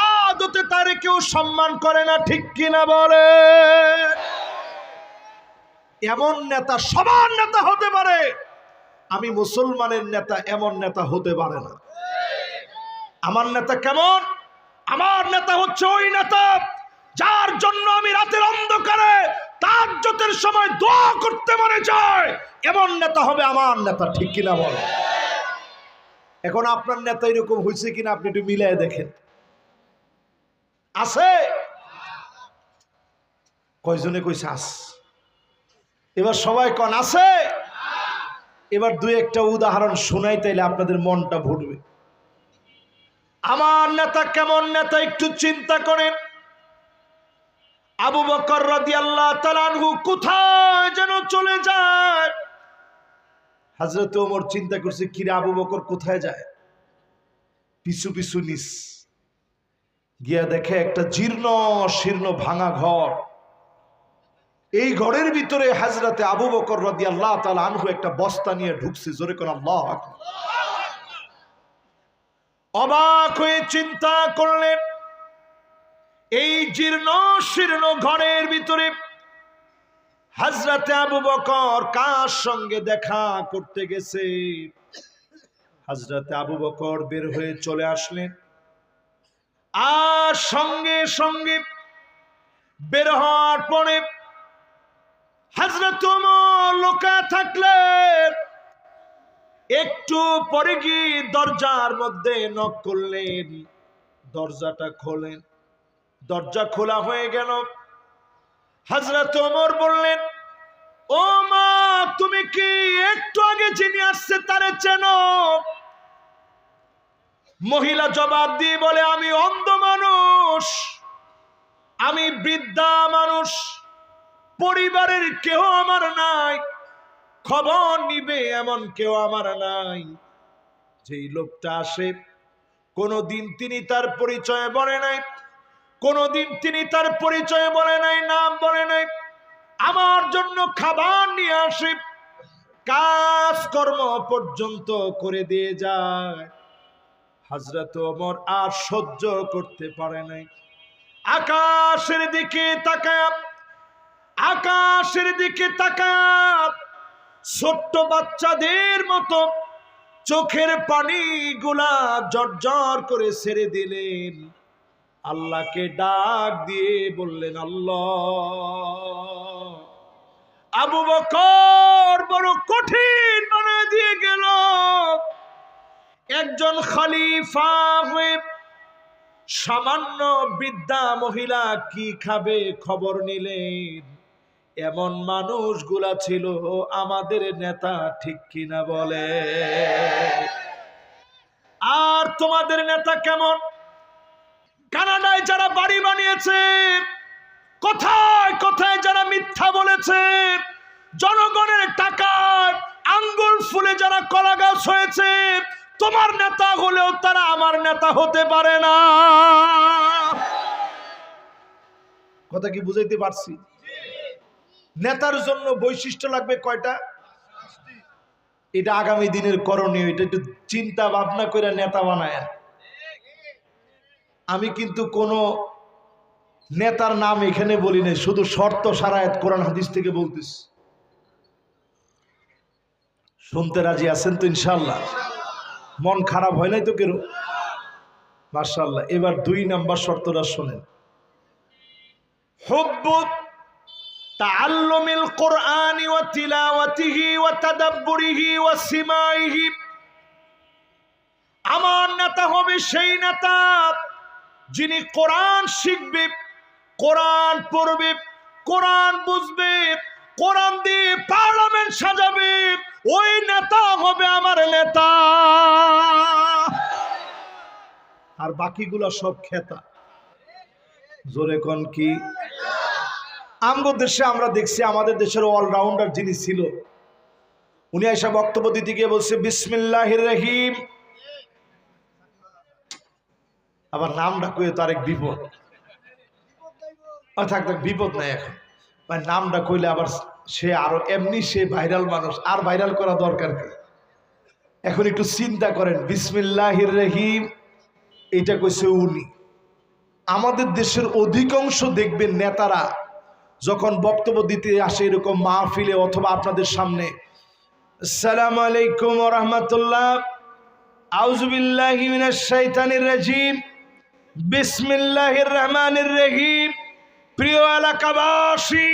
আদতে তারে কেউ সম্মান করে না। ঠিক কিনা বলে? এমন নেতা সবার নেতা হতে পারে, আমি মুসলমানের নেতা এমন নেতা হতে পারে না। আমার নেতা কেমন? আমার নেতা হচ্ছে ওই নেতা যার জন্য আমি রাতের অন্ধকারে তাহাজ্জুদের সময় দোয়া করতে মনে চায়, এমন নেতা হবে আমার নেতা। ঠিক কিনা বলে? এখন আপনার নেতা এরকম হয়েছে কিনা আপনি একটু মিলাই দেখেন। আছে? কয়জনে কইছে আস? এবার সবাই কন আছে? এবার দুই একটা উদাহরণ শোনাই, তাইলে আপনাদের মনটা ভরবে। আমার নেতা কেমন নেতা একটু চিন্তা করেন। আবু বকর রাদিয়াল্লাহু তাআলা আনহু কোথায় যেন চলে যায়। হযরত ওমর চিন্তা করছে, কিরে আবু বকর কোথায় যায়? পিছু পিছু নিস গিয়া দেখে একটা জীর্ণ শীর্ণ ভাঙা ঘর। এই ঘরের ভিতরে হযরতে আবু বকর রাদিয়াল্লাহু তাআলা আনহু একটা বস্তা নিয়ে ঢুকছে। জোরে কোন আল্লাহু আকবার। অবাক হয়ে চিন্তা করলেন, এই জীর্ণ শীর্ণ ঘরের ভিতরে হযরতে আবু বকর কার সঙ্গে দেখা করতে গেছে? হযরতে আবু বকর বের হয়ে চলে আসলেন, আর সঙ্গে সঙ্গে বের হওয়ার পরে হযরত ওমর লুকায় থাকলেন। একটু পরে গিয়ে দরজার মধ্যে নক করলেন, দরজাটা খোলেন। দরজা খোলা হয়ে গেল। হযরত ওমর বললেন, ও মা, তুমি কি একটু আগে যিনি আসছে তারে চেনো? মহিলা জবাব দিয়ে বলে, আমি অন্ধ মানুষ, আমি বৃদ্ধা মানুষ, পরিবারের কেউ আমার নাই, খবর নিবে এমন কেউ আমার নাই। যেই লোকটা আসে কোনদিন তিনি তার পরিচয় বলে নাই, কোনদিন তিনি তার পরিচয় বলে নাই, নাম বলে নাই। আমার জন্য খাবার নিয়ে আসে, কাজকর্ম পর্যন্ত করে দিয়ে যায়। হযরত ওমর আর সহ্য করতে পারে নাই। আকাশের দিকে তাকায়, আকাশের দিকে তাকায় ছোট্ট বাচ্চাদের মতো চোখের পানিগুলা ঝরঝর করে ছেড়ে দিলেন। আল্লাহকে ডাক দিয়ে বললেন, আল্লাহ, আবু বকর বড় কঠিন বানিয়ে দিয়ে গেল। একজন খলিফা হয়ে সামান্য বৃদ্ধা মহিলা কি খাবে খবর নিলেন। এমন মানুষগুলা ছিল আমাদের নেতা। ঠিক কিনা বলে? আর তোমাদের নেতা কেমন? কানাডায় যারা বাড়ি বানিয়েছে, কোথায় কোথায় যারা মিথ্যা বলেছে, জনগণের টাকায় আঙ্গুল ফুলে যারা কলা গাছ হয়েছে, তোমার নেতা হলেও তারা আমার নেতা হতে পারে না। কথা কি বুঝাইতে পারছি? নেতার জন্য বৈশিষ্ট্য লাগবে কয়টা? এটা আগামী দিনের করণীয়। এটা একটু চিন্তা ভাবনা করে নেতা বানায়। আমি কিন্তু কোন নেতার নাম এখানে বলি না, শুধু শর্ত সারায়াত কোরআন হাদিস থেকে বলতেছি। শুনতে রাজি আছেন তো ইনশাআল্লাহ? মন খারাপ হয় নাই তো কেন? মাশাআল্লাহ। এবার 2 নাম্বার শর্তটা শোনেন। হুব্বু তাআল্লুমিল কুরআনি ওয়া তিলাওয়াতিহি ওয়া তাদাব্বুরিহি ওয়া সিমাইহি। আমার নেতা হবে সেই নেতা যিনি কোরআন শিখবে, কোরআন পড়বে, কোরআন বুঝবে, কোরআন দিয়ে পার্লামেন্ট সাজাবে। ওই নেতা হবে আমার নেতা। আর বাকিগুলো সব খেতা। জোরে কোন কি? আমগো দেশে আমরা দেখছি, আমাদের দেশের অলরাউন্ডার যিনি ছিল, উনি এসে বক্তব্য দিতে গিয়ে বলছে বিসমিল্লাহির রহিম। আবার নামটা কয়ে তো আরেক বিপদ। থাক থাক, বিপদ নাই এখন। মানে নামটা কইলে আবার সে আরো এমনি সে ভাইরাল মানুষ, আর ভাইরাল করা দরকার কি? এখন একটু চিন্তা করেন, বিসমিল্লাহির রহিম এটা কইছে উনি। আমাদের দেশের অধিকাংশ দেখবেন নেতারা যখন বক্তব্য দিতে আসে এরকম মাহফিলে অথবা আপনাদের সামনে, আসসালামু আলাইকুম ওয়া রাহমাতুল্লাহ, আউযু বিল্লাহি মিনাশ শাইতানির রাজিম, বিসমিল্লাহির রহমানির রহিম। প্রিয় এলাকাবাসী,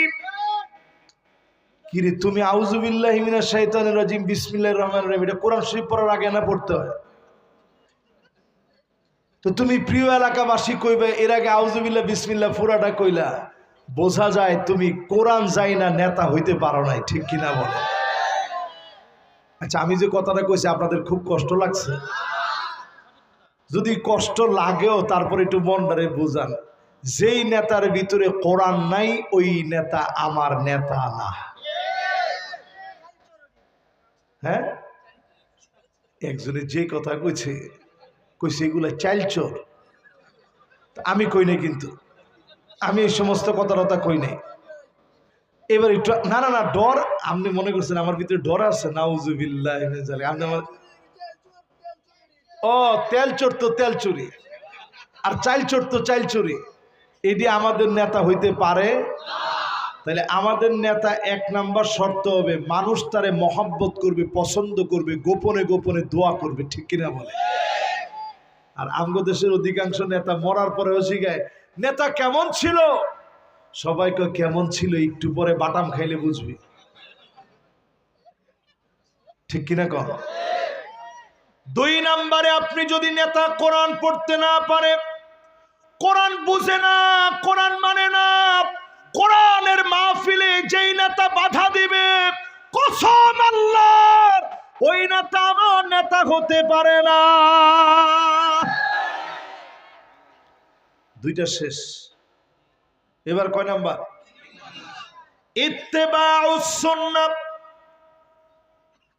কিরে তুমি আউযু বিল্লাহি মিনাশ শাইতানির রাজিম বিসমিল্লাহির রহমানির রহিম এটা কোরআন শরীফ পড়ার আগে না পড়তে হয়? তো তুমি প্রিয় এলাকাবাসী কইবে এর আগে আউযু বিল্লাহ বিসমিল্লাহ পুরাটা কইলা, বোঝা যায় তুমি কোরআন যাই না নেতা হইতে পারো নাই, ঠিক কিনা বলে? আচ্ছা, আমি যে কথাটা কইছি আপনাদের খুব কষ্ট লাগছে? যদি কষ্ট লাগেও তারপর একটু মনটারে বুঝান, যেই নেতার ভিতরে কোরআন নাই ওই নেতা আমার নেতা না। হ্যাঁ, একজনে যে কথা কইছে এগুলা চাইলচোর। আমি কই নাই, কিন্তু আমি এই সমস্ত কথা কই নাই। এবার একটু না না না ডর, আপনি মনে করছেন আমার ভিতরে ডর আছে? নাউজুবিল্লাহ। আপনি আমার ও তেল চোর তো তেল চুরি, আর চাইল চোর তো চাইল চুরি, এটি আমাদের নেতা হইতে পারে? তাহলে আমাদের নেতা এক নাম্বার শর্ত হবে মানুষ তারে মহব্বত করবে, পছন্দ করবে, গোপনে গোপনে দোয়া করবে, ঠিক কিনা বলে? আর আমগো দেশের অধিকাংশ নেতা মরার পরেও শিখায় নেতা কেমন ছিল। সবাইকে কেমন ছিল একটু পরে বাটাম খাইলে বুঝবি, ঠিক কিনা কর? দুই নাম্বারে, আপনি যদি নেতা কোরআন পড়তে না পারে, কোরআন বুঝে না, কোরআন মানে না, কোরআনের মাহফিলে যেই নেতা বাধা দিবে, কসম আল্লাহর, ওই নেতা আমার নেতা হতে পারে না। দুইটা শেষ, এবার কয় নাম্বার? ইত্তেবাউস সুন্নাহ,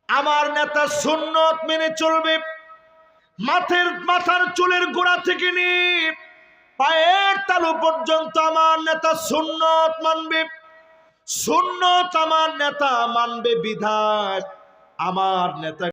আমার নেতা সুন্নত মেনে চলবে। মাথার চুলের গোড়া থেকে নিয়ে পায়ের তালু পর্যন্ত আমার নেতা সুন্নত মানবে। সুন্নত আমার নেতা মানবে বিধায় আমার নেতা